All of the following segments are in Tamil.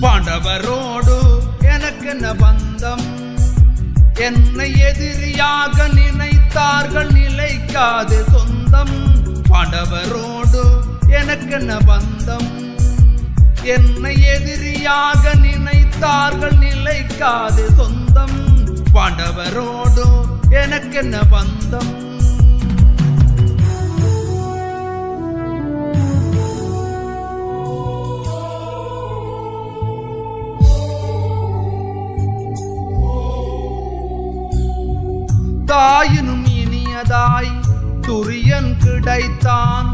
பாண்டவரோடு எனக்கென்ன பந்தம் என்னை எதிரியாக நினைத்தார்கள் நிலைக்காது சொந்தம் பாண்டவரோடு எனக்கென்ன பந்தம் என்னை எதிரியாக நினைத்தார்கள் நிலைக்காது சொந்தம் பாண்டவரோடு எனக்கென்ன பந்தம் தாயினும் இனியதாய் துரியன் கிடைத்தான்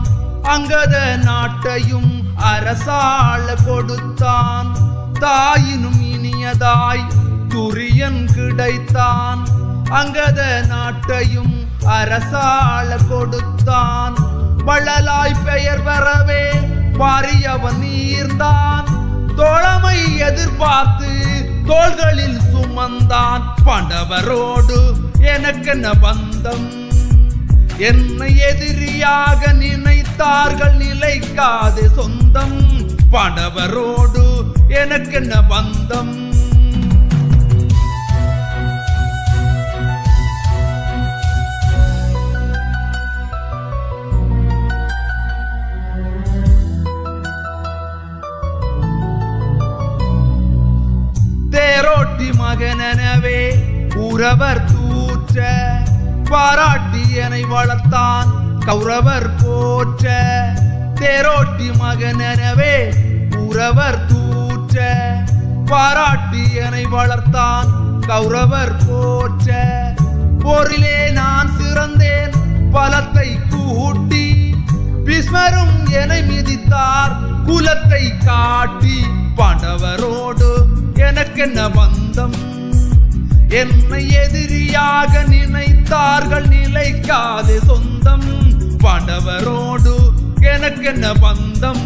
அங்கத நாட்டையும் அரசாள கொடுத்தான் தாயினும் இனியதாய் துரியன் கிடைத்தான் அங்கத நாட்டையும் அரசாள கொடுத்தான் வள்ளலாய் பெயர் வரவே பாரியவன் நீர்ந்தான் தோழமை எதிர்பார்த்து தோள்களில் சுமந்தான் பாண்டவரோடு எனக்கென்ன பந்தம் என்னை எதிரியாக நினைத்தார்கள் நிலைக்காது சொந்தம் பாண்டவரோடு எனக்கென்ன பந்தம் தேரோட்டி மகனெனவே உறவர் தூற்ற பாராட்டி என்னை வளர்த்தான் கௌரவர் போற்ற தேரோட்டி மகனெனவே உறவர் தூற்ற பாராட்டி என்னை வளர்த்தான் கௌரவர் போற்ற போரிலே நான் சிறந்தேன் பலத்தை கூட்டி பீஷ்மரும் என்னை மிதித்தார் குலத்தை காட்டி பாண்டவரோடு எனக்கென்ன பந்தம் என்னை எதிரியாக நினைத்தார்கள் நிலைக்காது சொந்தம் பாண்டவரோடு எனக்கென்ன பந்தம்